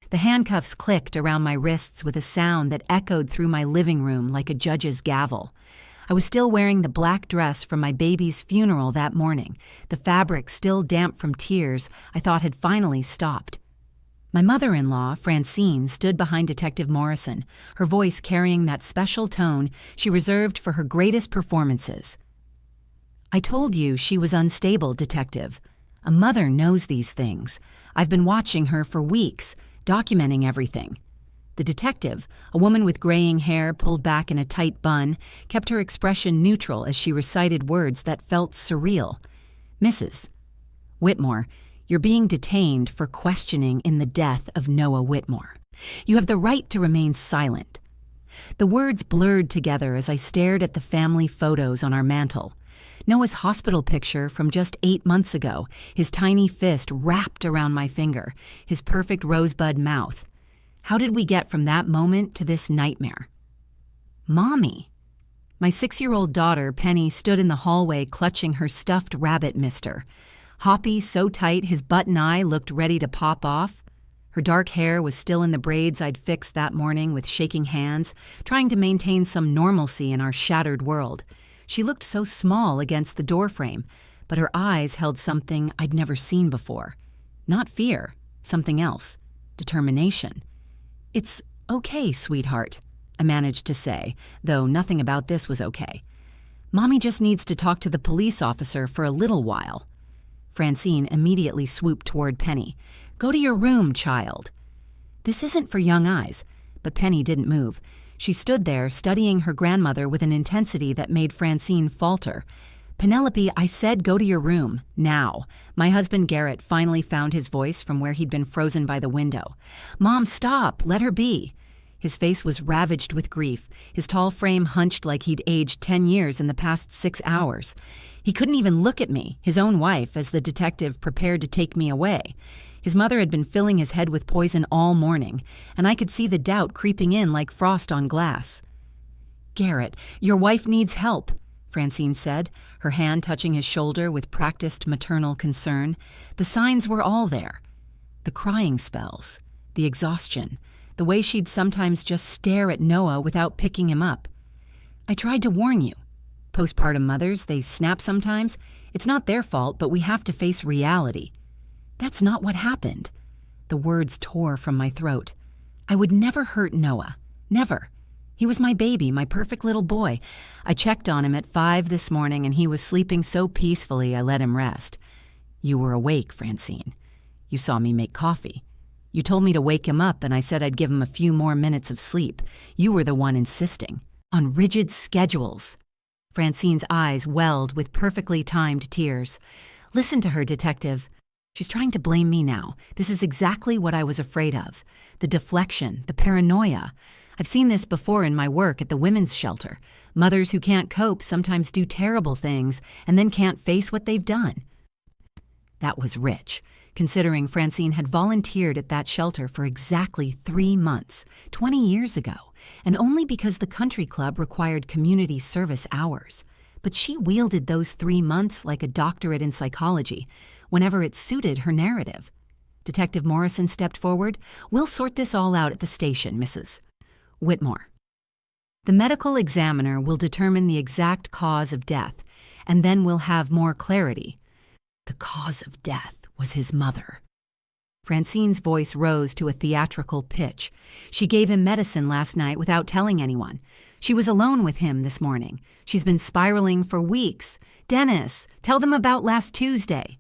The handcuffs clicked around my wrists with a sound that echoed through my living room like a judge's gavel. I was still wearing the black dress from my baby's funeral that morning, the fabric still damp from tears I thought had finally stopped. My mother-in-law, Francine, stood behind Detective Morrison, her voice carrying that special tone she reserved for her greatest performances. "I told you she was unstable, Detective. A mother knows these things. I've been watching her for weeks, documenting everything." The detective, a woman with graying hair pulled back in a tight bun, kept her expression neutral as she recited words that felt surreal. "Mrs. Whitmore, you're being detained for questioning in the death of Noah Whitmore. You have the right to remain silent." The words blurred together as I stared at the family photos on our mantel. Noah's hospital picture from just 8 months ago, his tiny fist wrapped around my finger, his perfect rosebud mouth. How did we get from that moment to this nightmare? "Mommy." My 6-year-old daughter, Penny, stood in the hallway clutching her stuffed rabbit mister. Hoppy so tight his button eye looked ready to pop off. Her dark hair was still in the braids I'd fixed that morning with shaking hands, trying to maintain some normalcy in our shattered world. She looked so small against the doorframe, but her eyes held something I'd never seen before. Not fear, something else. Determination. "It's okay, sweetheart," I managed to say, though nothing about this was okay. "Mommy just needs to talk to the police officer for a little while." Francine immediately swooped toward Penny. "Go to your room, child." This isn't for young eyes, but Penny didn't move. She stood there, studying her grandmother with an intensity that made Francine falter. "Penelope, I said go to your room, now." My husband Garrett finally found his voice from where he'd been frozen by the window. "Mom, stop, let her be." His face was ravaged with grief, his tall frame hunched like he'd aged 10 years in the past 6 hours. He couldn't even look at me, his own wife, as the detective prepared to take me away. His mother had been filling his head with poison all morning, and I could see the doubt creeping in like frost on glass. "Garrett, your wife needs help," Francine said, her hand touching his shoulder with practiced maternal concern. The signs were all there. The crying spells, the exhaustion, the way she'd sometimes just stare at Noah without picking him up. "I tried to warn you. Postpartum mothers, they snap sometimes. It's not their fault, but we have to face reality." "That's not what happened." The words tore from my throat. "I would never hurt Noah. Never. He was my baby, my perfect little boy. I checked on him at 5 this morning and he was sleeping so peacefully I let him rest." "You were awake, Francine. You saw me make coffee. You told me to wake him up and I said I'd give him a few more minutes of sleep. You were the one insisting. On rigid schedules." Francine's eyes welled with perfectly timed tears. "Listen to her, Detective. She's trying to blame me now. This is exactly what I was afraid of. The deflection, the paranoia. I've seen this before in my work at the women's shelter. Mothers who can't cope sometimes do terrible things and then can't face what they've done." That was rich, considering Francine had volunteered at that shelter for exactly 3 months, 20 years ago, and only because the country club required community service hours. But she wielded those 3 months like a doctorate in psychology, whenever it suited her narrative. Detective Morrison stepped forward. "We'll sort this all out at the station, Mrs. Whitmore. The medical examiner will determine the exact cause of death, and then we'll have more clarity." The cause of death was his mother. Francine's voice rose to a theatrical pitch. "She gave him medicine last night without telling anyone. She was alone with him this morning. She's been spiraling for weeks. Dennis, tell them about last Tuesday."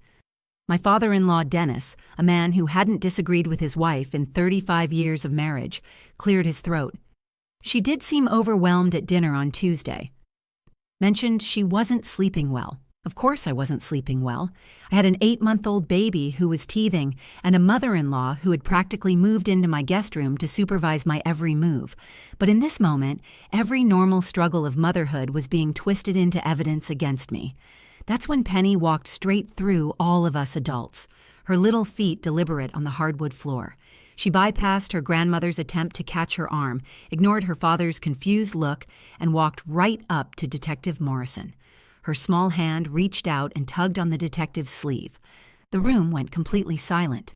My father-in-law, Dennis, a man who hadn't disagreed with his wife in 35 years of marriage, cleared his throat. "She did seem overwhelmed at dinner on Tuesday. Mentioned she wasn't sleeping well. Of course I wasn't sleeping well. I had an 8-month-old baby who was teething and a mother-in-law who had practically moved into my guest room to supervise my every move. But in this moment, every normal struggle of motherhood was being twisted into evidence against me. That's when Penny walked straight through all of us adults, her little feet deliberate on the hardwood floor. She bypassed her grandmother's attempt to catch her arm, ignored her father's confused look, and walked right up to Detective Morrison. Her small hand reached out and tugged on the detective's sleeve. The room went completely silent.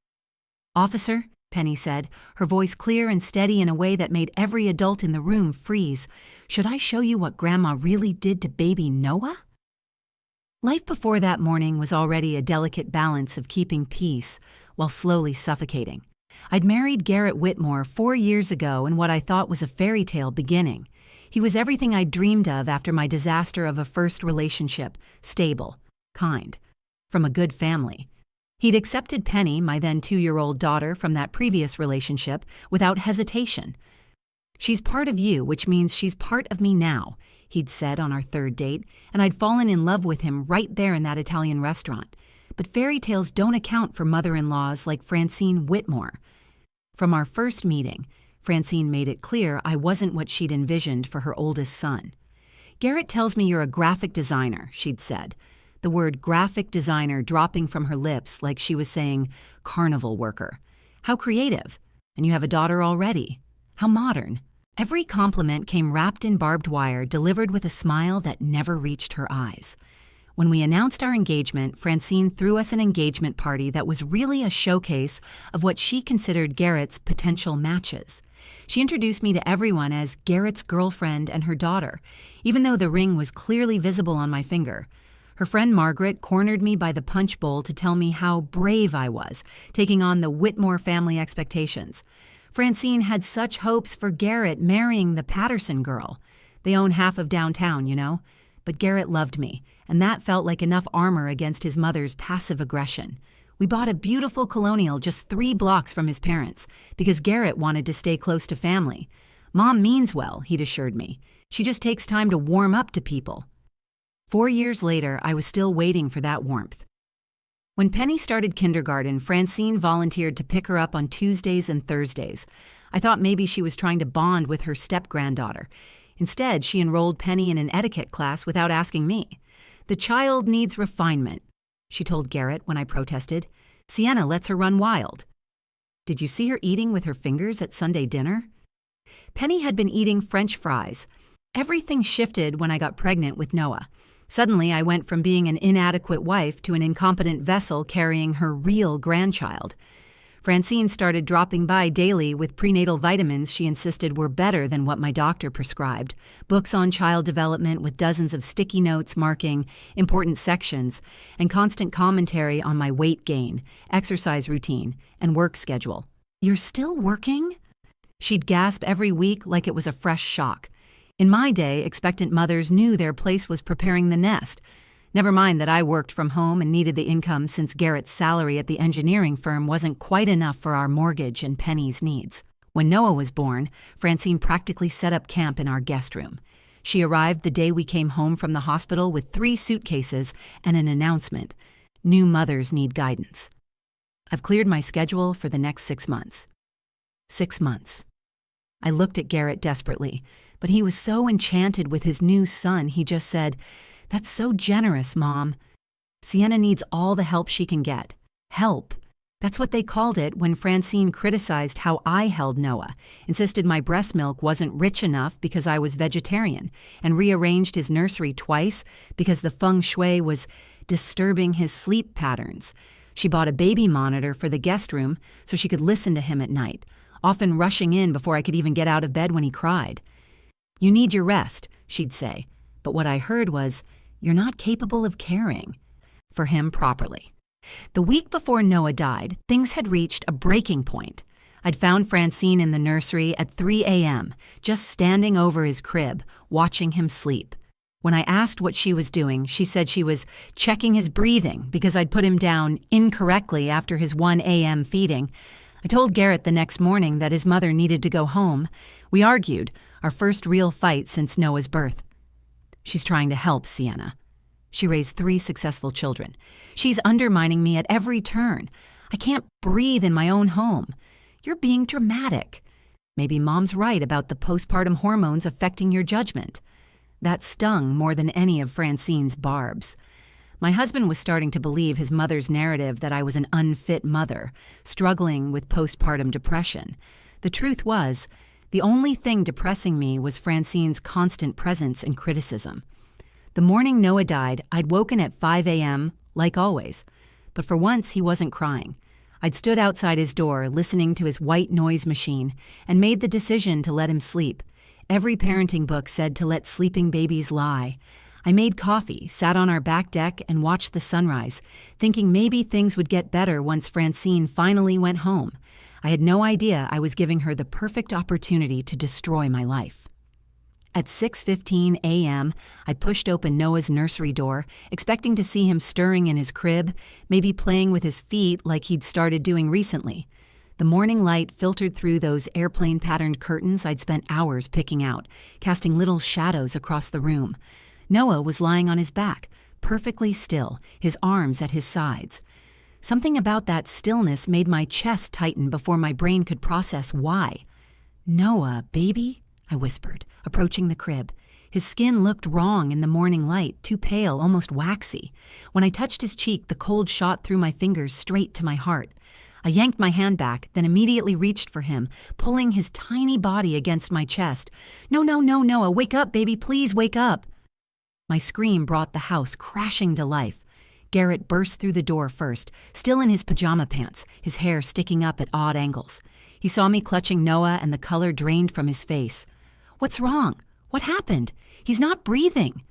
"Officer, Penny said, her voice clear and steady in a way that made every adult in the room freeze. Should I show you what Grandma really did to baby Noah? Life before that morning was already a delicate balance of keeping peace while slowly suffocating. I'd married Garrett Whitmore 4 years ago in what I thought was a fairy tale beginning. He was everything I'd dreamed of after my disaster of a first relationship, stable, kind, from a good family. He'd accepted Penny, my then 2-year-old daughter from that previous relationship, without hesitation. "She's part of you, which means she's part of me now," he'd said on our 3rd date, and I'd fallen in love with him right there in that Italian restaurant. But fairy tales don't account for mother-in-laws like Francine Whitmore. From our first meeting, Francine made it clear I wasn't what she'd envisioned for her oldest son. "Garrett tells me you're a graphic designer," she'd said, the word graphic designer dropping from her lips like she was saying carnival worker. "How creative. And you have a daughter already. How modern." Every compliment came wrapped in barbed wire, delivered with a smile that never reached her eyes. When we announced our engagement, Francine threw us an engagement party that was really a showcase of what she considered Garrett's potential matches. She introduced me to everyone as Garrett's girlfriend and her daughter, even though the ring was clearly visible on my finger. Her friend Margaret cornered me by the punch bowl to tell me how brave I was, taking on the Whitmore family expectations. Francine had such hopes for Garrett marrying the Patterson girl. They own half of downtown, you know. But Garrett loved me, and that felt like enough armor against his mother's passive aggression. We bought a beautiful colonial just 3 blocks from his parents, because Garrett wanted to stay close to family. "Mom means well," he'd assured me. "She just takes time to warm up to people." 4 years later, I was still waiting for that warmth. When Penny started kindergarten, Francine volunteered to pick her up on Tuesdays and Thursdays. I thought maybe she was trying to bond with her step-granddaughter. Instead, she enrolled Penny in an etiquette class without asking me. "The child needs refinement," she told Garrett when I protested. "Sienna lets her run wild." "Did you see her eating with her fingers at Sunday dinner?" Penny had been eating French fries. Everything shifted when I got pregnant with Noah. Suddenly, I went from being an inadequate wife to an incompetent vessel carrying her real grandchild. Francine started dropping by daily with prenatal vitamins she insisted were better than what my doctor prescribed, books on child development with dozens of sticky notes marking important sections, and constant commentary on my weight gain, exercise routine, and work schedule. "You're still working?" She'd gasp every week like it was a fresh shock. In my day, expectant mothers knew their place was preparing the nest. Never mind that I worked from home and needed the income since Garrett's salary at the engineering firm wasn't quite enough for our mortgage and Penny's needs. When Noah was born, Francine practically set up camp in our guest room. She arrived the day we came home from the hospital with 3 suitcases and an announcement: "New mothers need guidance." "I've cleared my schedule for the next 6 months." 6 months. I looked at Garrett desperately, but he was so enchanted with his new son he just said, "That's so generous, Mom. Sienna needs all the help she can get." Help. That's what they called it when Francine criticized how I held Noah, insisted my breast milk wasn't rich enough because I was vegetarian, and rearranged his nursery twice because the feng shui was disturbing his sleep patterns. She bought a baby monitor for the guest room so she could listen to him at night, often rushing in before I could even get out of bed when he cried. "You need your rest," she'd say, but what I heard was, "You're not capable of caring for him properly." The week before Noah died, things had reached a breaking point. I'd found Francine in the nursery at 3 a.m., just standing over his crib, watching him sleep. When I asked what she was doing, she said she was checking his breathing because I'd put him down incorrectly after his 1 a.m. feeding. I told Garrett the next morning that his mother needed to go home. We argued, our first real fight since Noah's birth. "She's trying to help Sienna. She raised 3 successful children. She's undermining me at every turn. I can't breathe in my own home. You're being dramatic. Maybe Mom's right about the postpartum hormones affecting your judgment." That stung more than any of Francine's barbs. My husband was starting to believe his mother's narrative that I was an unfit mother, struggling with postpartum depression. The truth was, the only thing depressing me was Francine's constant presence and criticism. The morning Noah died, I'd woken at 5 a.m., like always. But for once, he wasn't crying. I'd stood outside his door, listening to his white noise machine, and made the decision to let him sleep. Every parenting book said to let sleeping babies lie. I made coffee, sat on our back deck, and watched the sunrise, thinking maybe things would get better once Francine finally went home. I had no idea I was giving her the perfect opportunity to destroy my life. At 6:15 a.m., I pushed open Noah's nursery door, expecting to see him stirring in his crib, maybe playing with his feet like he'd started doing recently. The morning light filtered through those airplane-patterned curtains I'd spent hours picking out, casting little shadows across the room. Noah was lying on his back, perfectly still, his arms at his sides. Something about that stillness made my chest tighten before my brain could process why. "Noah, baby?" I whispered, approaching the crib. His skin looked wrong in the morning light, too pale, almost waxy. When I touched his cheek, the cold shot through my fingers straight to my heart. I yanked my hand back, then immediately reached for him, pulling his tiny body against my chest. "No, no, no, Noah, wake up, baby, please wake up." My scream brought the house crashing to life. Garrett burst through the door first, still in his pajama pants, his hair sticking up at odd angles. He saw me clutching Noah and the color drained from his face. "What's wrong? What happened? He's not breathing."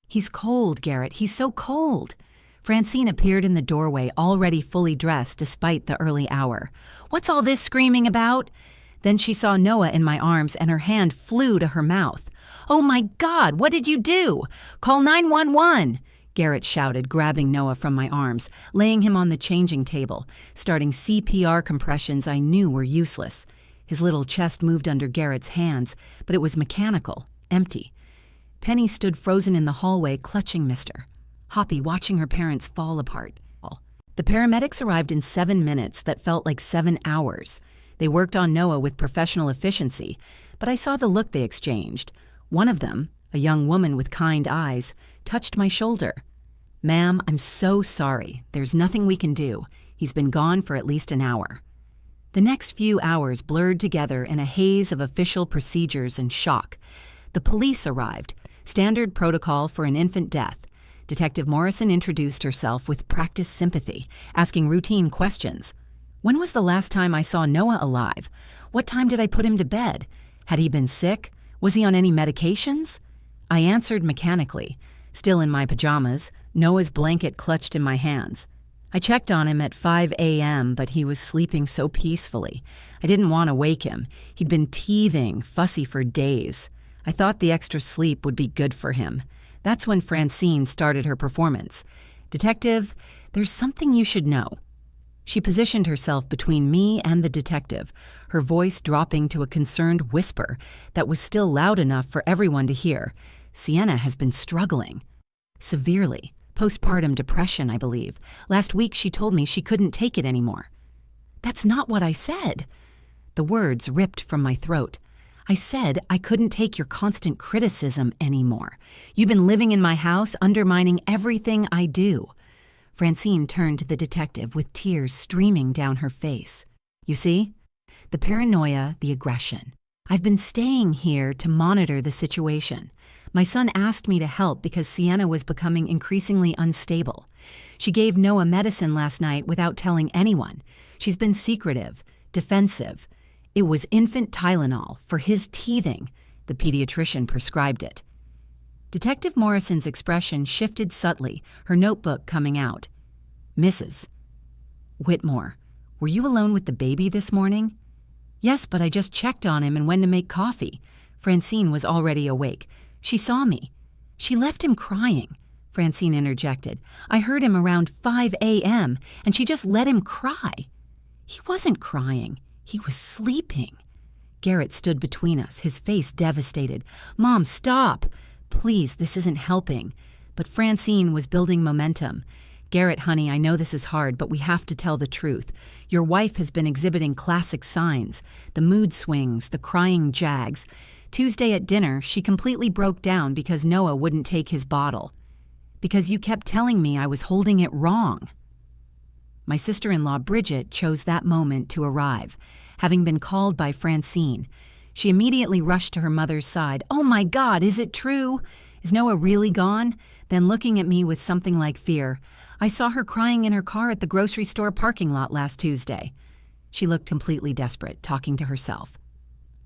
"He's cold, Garrett. He's so cold." Francine appeared in the doorway, already fully dressed despite the early hour. "What's all this screaming about?" Then she saw Noah in my arms and her hand flew to her mouth. "Oh my God, what did you do? Call 911!" Garrett shouted, grabbing Noah from my arms, laying him on the changing table, starting CPR compressions I knew were useless. His little chest moved under Garrett's hands, but it was mechanical, empty. Penny stood frozen in the hallway, clutching Mister. Hoppy watching her parents fall apart. The paramedics arrived in 7 minutes that felt like 7 hours. They worked on Noah with professional efficiency, but I saw the look they exchanged. One of them, a young woman with kind eyes, touched my shoulder. "Ma'am, I'm so sorry. There's nothing we can do. He's been gone for at least an hour." The next few hours blurred together in a haze of official procedures and shock. The police arrived, standard protocol for an infant death. Detective Morrison introduced herself with practiced sympathy, asking routine questions. When was the last time I saw Noah alive? What time did I put him to bed? Had he been sick? Was he on any medications? I answered mechanically, still in my pajamas, Noah's blanket clutched in my hands. I checked on him at 5 a.m., but he was sleeping so peacefully. I didn't want to wake him. He'd been teething, fussy for days. I thought the extra sleep would be good for him. That's when Francine started her performance. "Detective, there's something you should know." She positioned herself between me and the detective, her voice dropping to a concerned whisper that was still loud enough for everyone to hear. "Sienna has been struggling. Severely. Postpartum depression, I believe. Last week she told me she couldn't take it anymore." "That's not what I said." The words ripped from my throat. "I said I couldn't take your constant criticism anymore. You've been living in my house, undermining everything I do." Francine turned to the detective with tears streaming down her face. "You see? The paranoia, the aggression. I've been staying here to monitor the situation. My son asked me to help because Sienna was becoming increasingly unstable. She gave Noah medicine last night without telling anyone. She's been secretive, defensive. It was infant Tylenol for his teething. The pediatrician prescribed it." Detective Morrison's expression shifted subtly, her notebook coming out. "Mrs. Whitmore, were you alone with the baby this morning?" "Yes, but I just checked on him and went to make coffee." Francine was already awake. "She saw me." "She left him crying," Francine interjected. "I heard him around 5 a.m., and she just let him cry." "He wasn't crying. He was sleeping." Garrett stood between us, his face devastated. "Mom, stop. Please, this isn't helping." But Francine was building momentum. "Garrett, honey, I know this is hard, but we have to tell the truth. Your wife has been exhibiting classic signs, the mood swings, the crying jags. Tuesday at dinner, she completely broke down because Noah wouldn't take his bottle. Because you kept telling me I was holding it wrong." My sister-in-law, Bridget, chose that moment to arrive, having been called by Francine. She immediately rushed to her mother's side. "Oh my God, is it true? Is Noah really gone? Then looking at me with something like fear. I saw her crying in her car at the grocery store parking lot last Tuesday. She looked completely desperate, talking to herself.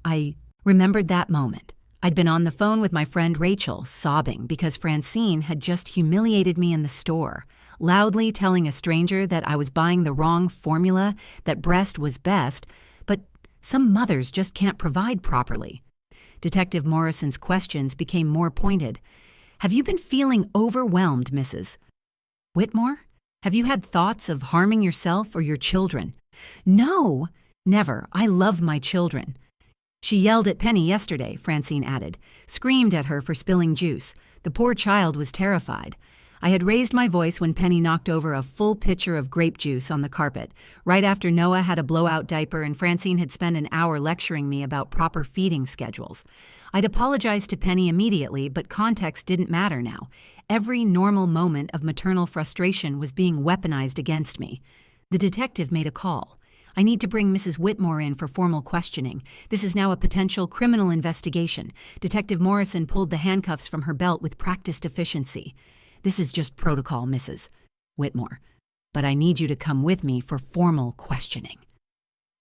I remembered that moment. I'd been on the phone with my friend Rachel, sobbing because Francine had just humiliated me in the store, loudly telling a stranger that I was buying the wrong formula, that breast was best, but some mothers just can't provide properly. Detective Morrison's questions became more pointed. Have you been feeling overwhelmed, Mrs. Whitmore? Have you had thoughts of harming yourself or your children? No, never. I love my children. She yelled at Penny yesterday, Francine added, screamed at her for spilling juice. The poor child was terrified. I had raised my voice when Penny knocked over a full pitcher of grape juice on the carpet, right after Noah had a blowout diaper and Francine had spent an hour lecturing me about proper feeding schedules. I'd apologized to Penny immediately, but context didn't matter now. Every normal moment of maternal frustration was being weaponized against me. The detective made a call. I need to bring Mrs. Whitmore in for formal questioning. This is now a potential criminal investigation. Detective Morrison pulled the handcuffs from her belt with practiced efficiency. This is just protocol, Mrs. Whitmore. But I need you to come with me for formal questioning.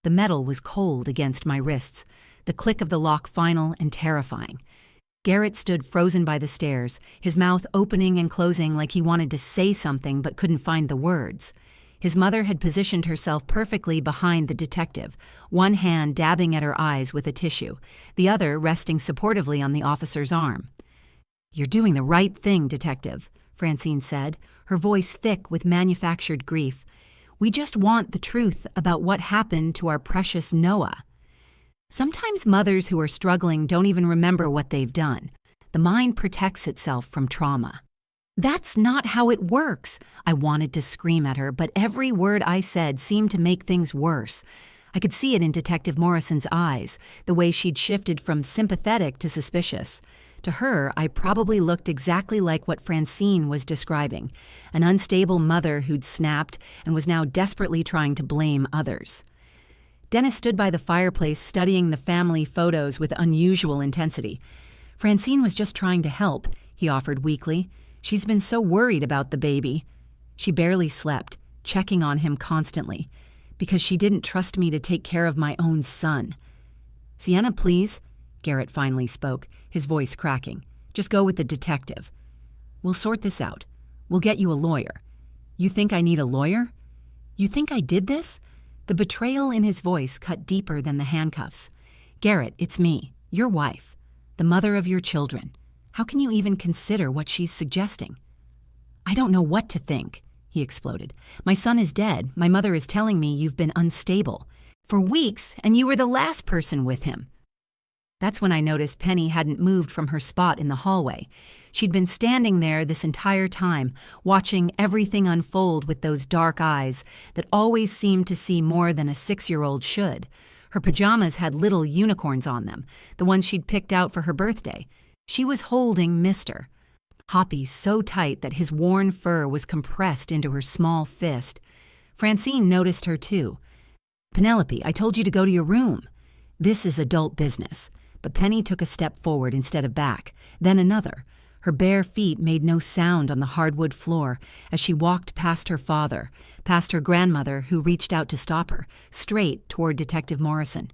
The metal was cold against my wrists, the click of the lock final and terrifying. Garrett stood frozen by the stairs, his mouth opening and closing like he wanted to say something but couldn't find the words. His mother had positioned herself perfectly behind the detective, one hand dabbing at her eyes with a tissue, the other resting supportively on the officer's arm. "You're doing the right thing, Detective," Francine said, her voice thick with manufactured grief. "We just want the truth about what happened to our precious Noah." Sometimes mothers who are struggling don't even remember what they've done. The mind protects itself from trauma. "That's not how it works," I wanted to scream at her, but every word I said seemed to make things worse. I could see it in Detective Morrison's eyes, the way she'd shifted from sympathetic to suspicious. To her, I probably looked exactly like what Francine was describing, an unstable mother who'd snapped and was now desperately trying to blame others. Dennis stood by the fireplace studying the family photos with unusual intensity. "Francine was just trying to help," he offered weakly. "She's been so worried about the baby." She barely slept, checking on him constantly, because she didn't trust me to take care of my own son. "Sienna, please," Garrett finally spoke, his voice cracking. "Just go with the detective. We'll sort this out. We'll get you a lawyer." "You think I need a lawyer? You think I did this?" The betrayal in his voice cut deeper than the handcuffs. "Garrett, it's me, your wife, the mother of your children. How can you even consider what she's suggesting?" "I don't know what to think," he exploded. "My son is dead. My mother is telling me you've been unstable for weeks, and you were the last person with him." That's when I noticed Penny hadn't moved from her spot in the hallway. She'd been standing there this entire time, watching everything unfold with those dark eyes that always seemed to see more than a 6-year-old should. Her pajamas had little unicorns on them, the ones she'd picked out for her birthday. She was holding Mr. Hoppy so tight that his worn fur was compressed into her small fist. Francine noticed her too. "Penelope, I told you to go to your room." This is adult business. But Penny took a step forward instead of back, then another. Her bare feet made no sound on the hardwood floor as she walked past her father, past her grandmother who reached out to stop her, straight toward Detective Morrison.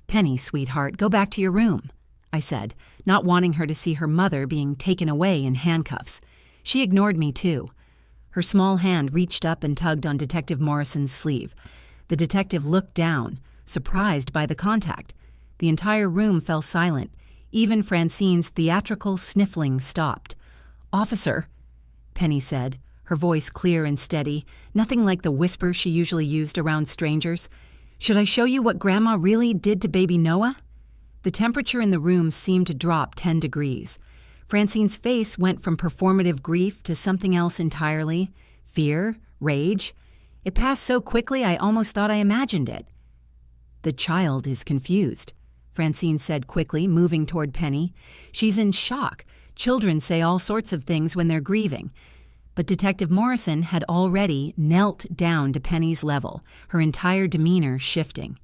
"Penny, sweetheart, go back to your room," I said, not wanting her to see her mother being taken away in handcuffs. She ignored me too. Her small hand reached up and tugged on Detective Morrison's sleeve. The detective looked down, surprised by the contact. The entire room fell silent. Even Francine's theatrical sniffling stopped. "Officer," Penny said, her voice clear and steady, nothing like the whisper she usually used around strangers. "Should I show you what Grandma really did to baby Noah?" The temperature in the room seemed to drop 10 degrees. Francine's face went from performative grief to something else entirely. Fear, rage. It passed so quickly I almost thought I imagined it. "The child is confused," Francine said quickly, moving toward Penny. "She's in shock. Children say all sorts of things when they're grieving." But Detective Morrison had already knelt down to Penny's level, her entire demeanor shifting.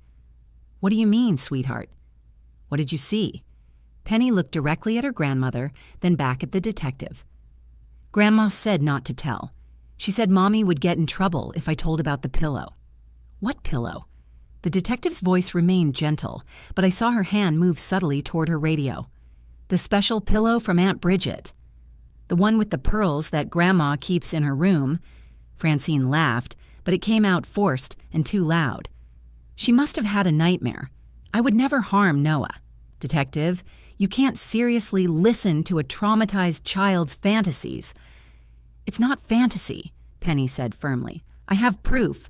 "What do you mean, sweetheart? What did you see?" Penny looked directly at her grandmother, then back at the detective. Grandma said not to tell. She said Mommy would get in trouble if I told about the pillow. What pillow? The detective's voice remained gentle, but I saw her hand move subtly toward her radio. The special pillow from Aunt Bridget. The one with the pearls that Grandma keeps in her room. Francine laughed, but it came out forced and too loud. She must have had a nightmare. I would never harm Noah. Detective, you can't seriously listen to a traumatized child's fantasies. It's not fantasy, Penny said firmly. I have proof.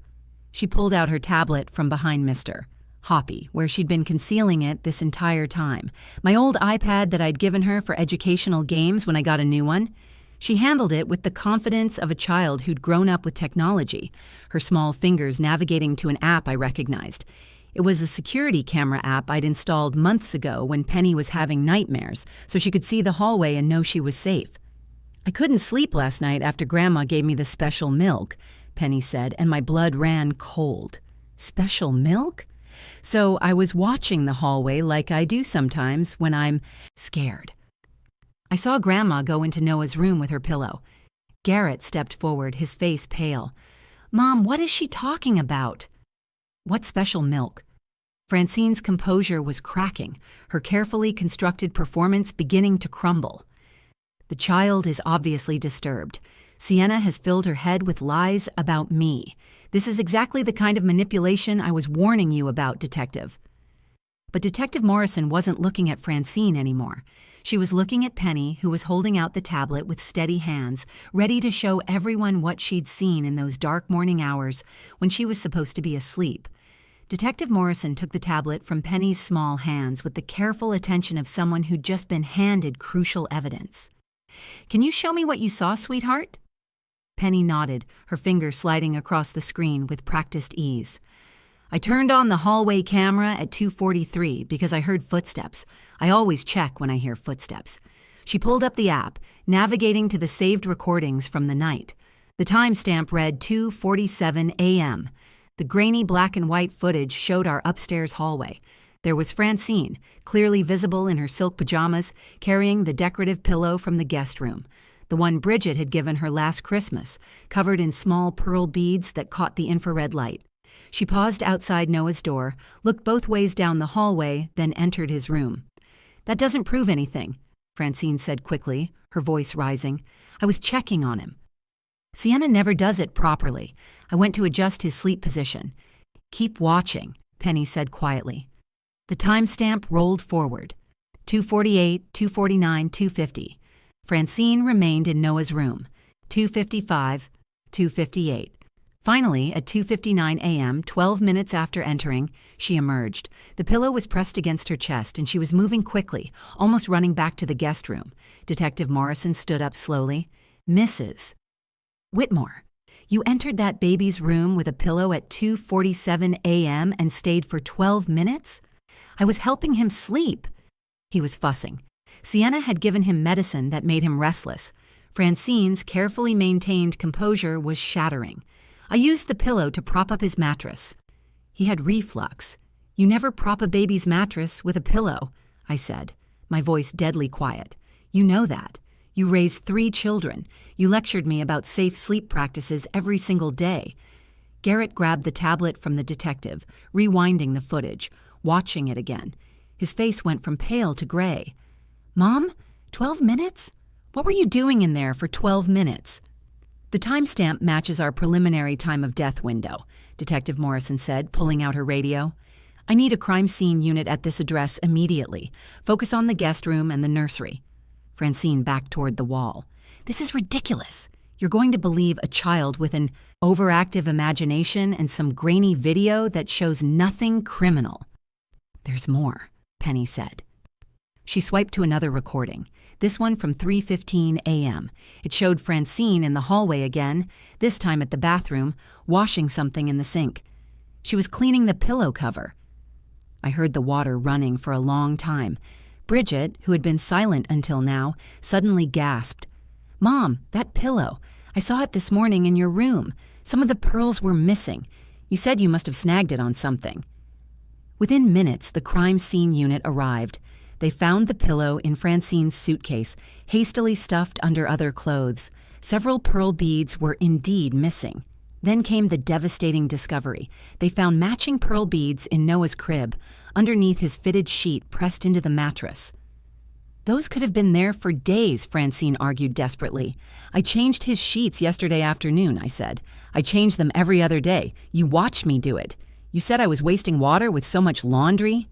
She pulled out her tablet from behind Mr. Hoppy, where she'd been concealing it this entire time. My old iPad that I'd given her for educational games when I got a new one. She handled it with the confidence of a child who'd grown up with technology, her small fingers navigating to an app I recognized. It was a security camera app I'd installed months ago when Penny was having nightmares, so she could see the hallway and know she was safe. I couldn't sleep last night after Grandma gave me the special milk, Penny said, and my blood ran cold. Special milk? So I was watching the hallway like I do sometimes when I'm scared. I saw Grandma go into Noah's room with her pillow. Garrett stepped forward, his face pale. Mom, what is she talking about? What special milk? Francine's composure was cracking, her carefully constructed performance beginning to crumble. The child is obviously disturbed. Sienna has filled her head with lies about me. This is exactly the kind of manipulation I was warning you about, Detective. But Detective Morrison wasn't looking at Francine anymore. She was looking at Penny, who was holding out the tablet with steady hands, ready to show everyone what she'd seen in those dark morning hours when she was supposed to be asleep. Detective Morrison took the tablet from Penny's small hands with the careful attention of someone who'd just been handed crucial evidence. Can you show me what you saw, sweetheart? Penny nodded, her finger sliding across the screen with practiced ease. I turned on the hallway camera at 2:43 because I heard footsteps. I always check when I hear footsteps. She pulled up the app, navigating to the saved recordings from the night. The timestamp read 2:47 a.m. The grainy black and white footage showed our upstairs hallway. There was Francine, clearly visible in her silk pajamas, carrying the decorative pillow from the guest room, the one Bridget had given her last Christmas, covered in small pearl beads that caught the infrared light. She paused outside Noah's door, looked both ways down the hallway, then entered his room. That doesn't prove anything, Francine said quickly, her voice rising. I was checking on him. Sienna never does it properly. I went to adjust his sleep position. Keep watching, Penny said quietly. The timestamp rolled forward. 2:48, 2:49, 2:50. Francine remained in Noah's room. 2:55, 2:58. Finally, at 2:59 a.m., 12 minutes after entering, she emerged. The pillow was pressed against her chest, and she was moving quickly, almost running back to the guest room. Detective Morrison stood up slowly. Mrs. Whitmore, you entered that baby's room with a pillow at 2:47 a.m. and stayed for 12 minutes? I was helping him sleep. He was fussing. Sienna had given him medicine that made him restless. Francine's carefully maintained composure was shattering. I used the pillow to prop up his mattress. He had reflux. You never prop a baby's mattress with a pillow, I said, my voice deadly quiet. You know that. You raised 3 children. You lectured me about safe sleep practices every single day. Garrett grabbed the tablet from the detective, rewinding the footage, watching it again. His face went from pale to gray. Mom, 12 minutes? What were you doing in there for 12 minutes? The timestamp matches our preliminary time of death window, Detective Morrison said, pulling out her radio. I need a crime scene unit at this address immediately. Focus on the guest room and the nursery. Francine backed toward the wall. This is ridiculous. You're going to believe a child with an overactive imagination and some grainy video that shows nothing criminal. There's more, Penny said. She swiped to another recording, this one from 3:15 a.m. It showed Francine in the hallway again, this time at the bathroom, washing something in the sink. She was cleaning the pillow cover. I heard the water running for a long time. Bridget, who had been silent until now, suddenly gasped. Mom, that pillow. I saw it this morning in your room. Some of the pearls were missing. You said you must have snagged it on something. Within minutes, the crime scene unit arrived. They found the pillow in Francine's suitcase, hastily stuffed under other clothes. Several pearl beads were indeed missing. Then came the devastating discovery. They found matching pearl beads in Noah's crib, underneath his fitted sheet pressed into the mattress. "Those could have been there for days," Francine argued desperately. "I changed his sheets yesterday afternoon," I said. "I change them every other day. You watched me do it. You said I was wasting water with so much laundry?"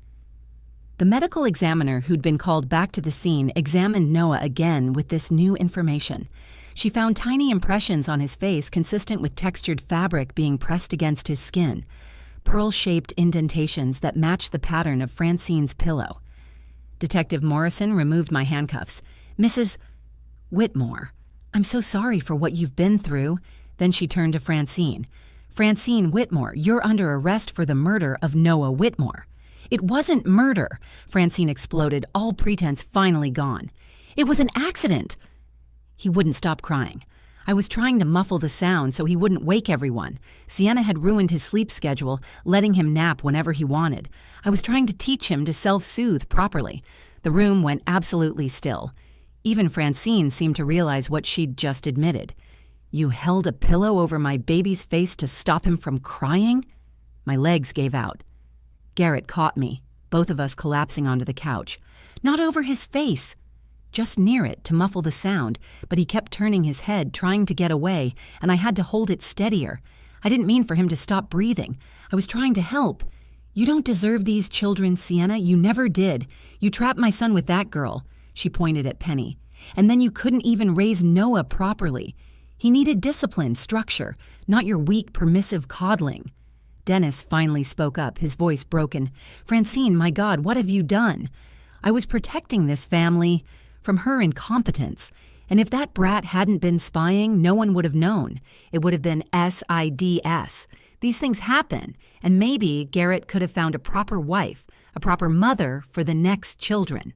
The medical examiner who'd been called back to the scene examined Noah again with this new information. She found tiny impressions on his face consistent with textured fabric being pressed against his skin, pearl-shaped indentations that matched the pattern of Francine's pillow. Detective Morrison removed my handcuffs. "Mrs. Whitmore, I'm so sorry for what you've been through." Then she turned to Francine. "Francine Whitmore, you're under arrest for the murder of Noah Whitmore." "It wasn't murder," Francine exploded, all pretense finally gone. "It was an accident." He wouldn't stop crying. "I was trying to muffle the sound so he wouldn't wake everyone. Sienna had ruined his sleep schedule, letting him nap whenever he wanted. I was trying to teach him to self-soothe properly." The room went absolutely still. Even Francine seemed to realize what she'd just admitted. "You held a pillow over my baby's face to stop him from crying?" My legs gave out. Garrett caught me, both of us collapsing onto the couch. "Not over his face." "Just near it to muffle the sound, but he kept turning his head, trying to get away, and I had to hold it steadier. I didn't mean for him to stop breathing. I was trying to help. You don't deserve these children, Sienna. You never did. You trapped my son with that girl." She pointed at Penny. "And then you couldn't even raise Noah properly. He needed discipline, structure, not your weak, permissive coddling." Dennis finally spoke up, his voice broken. "Francine, my God, what have you done? I was protecting this family from her incompetence. And if that brat hadn't been spying, no one would have known. It would have been SIDS. These things happen, and maybe Garrett could have found a proper wife, a proper mother for the next children."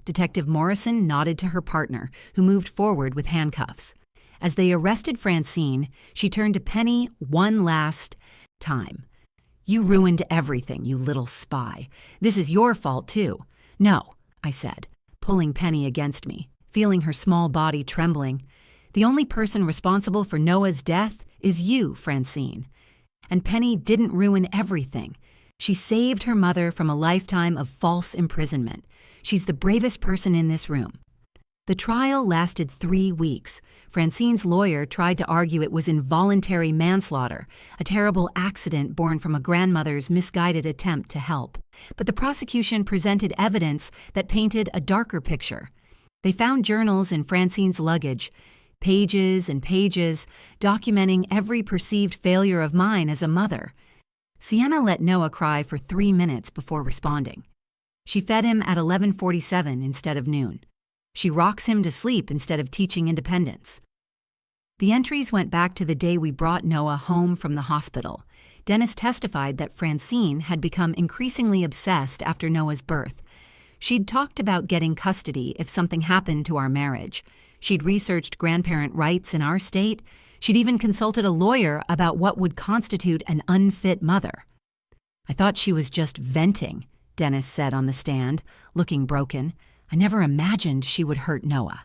Detective Morrison nodded to her partner, who moved forward with handcuffs. As they arrested Francine, she turned to Penny one last time. "You ruined everything, you little spy. This is your fault, too." "No," I said, pulling Penny against me, feeling her small body trembling. "The only person responsible for Noah's death is you, Francine." And Penny didn't ruin everything. She saved her mother from a lifetime of false imprisonment. She's the bravest person in this room. The trial lasted 3 weeks. Francine's lawyer tried to argue it was involuntary manslaughter, a terrible accident born from a grandmother's misguided attempt to help. But the prosecution presented evidence that painted a darker picture. They found journals in Francine's luggage, pages and pages, documenting every perceived failure of mine as a mother. Sienna let Noah cry for 3 minutes before responding. She fed him at 11:47 instead of noon. She rocks him to sleep instead of teaching independence. The entries went back to the day we brought Noah home from the hospital. Dennis testified that Francine had become increasingly obsessed after Noah's birth. She'd talked about getting custody if something happened to our marriage. She'd researched grandparent rights in our state. She'd even consulted a lawyer about what would constitute an unfit mother. "I thought she was just venting," Dennis said on the stand, looking broken. "I never imagined she would hurt Noah."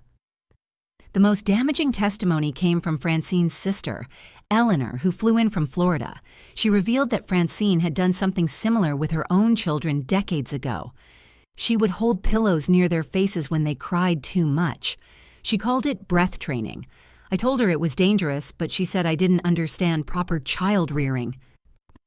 The most damaging testimony came from Francine's sister, Eleanor, who flew in from Florida. She revealed that Francine had done something similar with her own children decades ago. She would hold pillows near their faces when they cried too much. She called it breath training. I told her it was dangerous, but she said I didn't understand proper child rearing.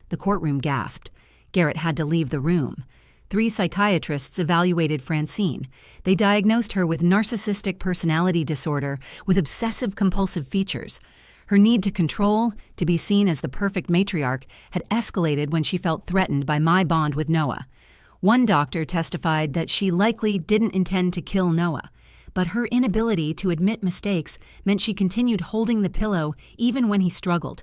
The courtroom gasped. Garrett had to leave the room. 3 psychiatrists evaluated Francine. They diagnosed her with narcissistic personality disorder with obsessive-compulsive features. Her need to control, to be seen as the perfect matriarch, had escalated when she felt threatened by my bond with Noah. One doctor testified that she likely didn't intend to kill Noah, but her inability to admit mistakes meant she continued holding the pillow even when he struggled,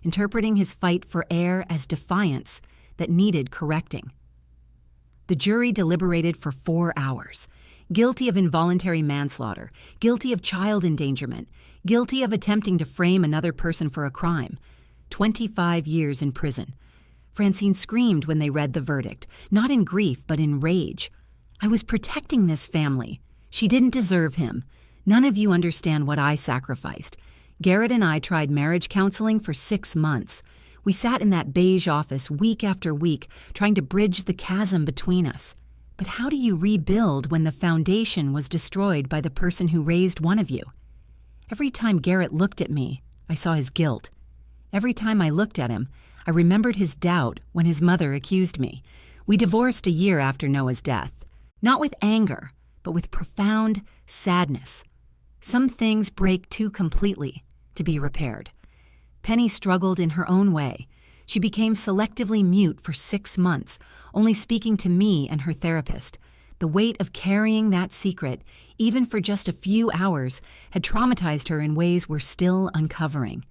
interpreting his fight for air as defiance that needed correcting. The jury deliberated for 4 hours. Guilty of involuntary manslaughter, guilty of child endangerment, guilty of attempting to frame another person for a crime. 25 years in prison. Francine screamed when they read the verdict, not in grief but in rage. I was protecting this family. She didn't deserve him. None of you understand what I sacrificed. Garrett and I tried marriage counseling for 6 months. We sat in that beige office week after week, trying to bridge the chasm between us. But how do you rebuild when the foundation was destroyed by the person who raised one of you? Every time Garrett looked at me, I saw his guilt. Every time I looked at him, I remembered his doubt when his mother accused me. We divorced a year after Noah's death, not with anger, but with profound sadness. Some things break too completely to be repaired. Penny struggled in her own way. She became selectively mute for 6 months, only speaking to me and her therapist. The weight of carrying that secret, even for just a few hours, had traumatized her in ways we're still uncovering.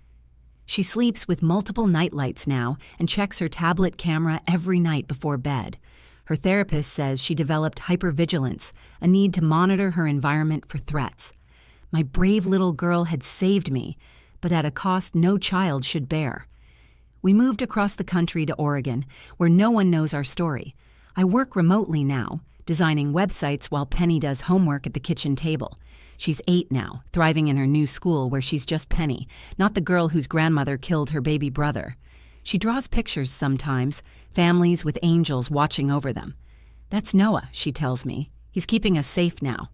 She sleeps with multiple nightlights now and checks her tablet camera every night before bed. Her therapist says she developed hypervigilance, a need to monitor her environment for threats. My brave little girl had saved me, but at a cost no child should bear. We moved across the country to Oregon, where no one knows our story. I work remotely now, designing websites while Penny does homework at the kitchen table. She's 8 now, thriving in her new school where she's just Penny, not the girl whose grandmother killed her baby brother. She draws pictures sometimes, families with angels watching over them. That's Noah, she tells me. He's keeping us safe now.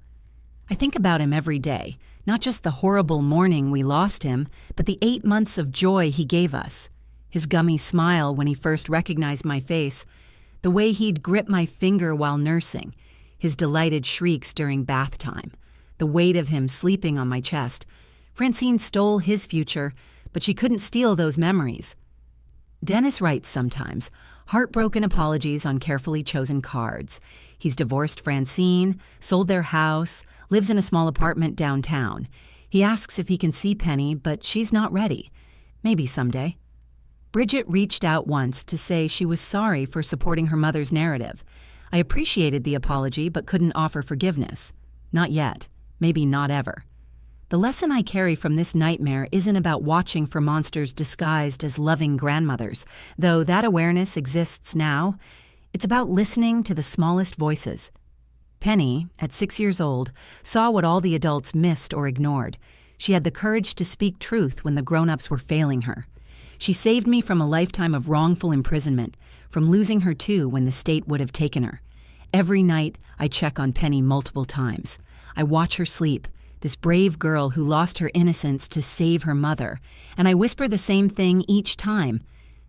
I think about him every day, not just the horrible morning we lost him, but the 8 months of joy he gave us. His gummy smile when he first recognized my face, the way he'd grip my finger while nursing, his delighted shrieks during bath time, the weight of him sleeping on my chest. Francine stole his future, but she couldn't steal those memories. Dennis writes sometimes, heartbroken apologies on carefully chosen cards. He's divorced Francine, sold their house, lives in a small apartment downtown. He asks if he can see Penny, but she's not ready. Maybe someday. Bridget reached out once to say she was sorry for supporting her mother's narrative. I appreciated the apology but couldn't offer forgiveness. Not yet. Maybe not ever. The lesson I carry from this nightmare isn't about watching for monsters disguised as loving grandmothers, though that awareness exists now. It's about listening to the smallest voices. Penny, at 6 years old, saw what all the adults missed or ignored. She had the courage to speak truth when the grown-ups were failing her. She saved me from a lifetime of wrongful imprisonment, from losing her too when the state would have taken her. Every night, I check on Penny multiple times. I watch her sleep, this brave girl who lost her innocence to save her mother, and I whisper the same thing each time.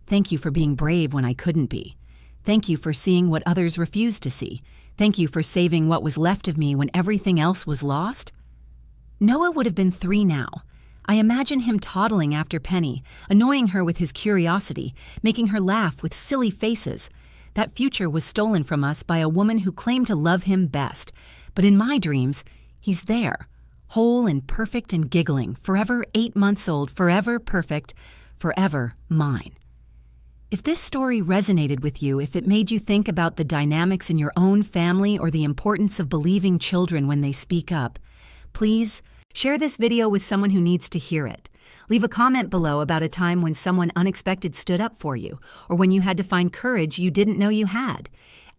Thank you for being brave when I couldn't be. Thank you for seeing what others refused to see. Thank you for saving what was left of me when everything else was lost. Noah would have been 3 now. I imagine him toddling after Penny, annoying her with his curiosity, making her laugh with silly faces. That future was stolen from us by a woman who claimed to love him best. But in my dreams, he's there, whole and perfect and giggling, forever 8 months old, forever perfect, forever mine. If this story resonated with you, if it made you think about the dynamics in your own family or the importance of believing children when they speak up, please share this video with someone who needs to hear it. Leave a comment below about a time when someone unexpected stood up for you, or when you had to find courage you didn't know you had.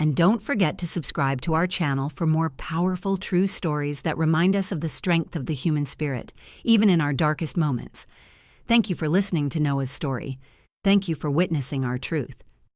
And don't forget to subscribe to our channel for more powerful true stories that remind us of the strength of the human spirit, even in our darkest moments. Thank you for listening to Noah's story. Thank you for witnessing our truth.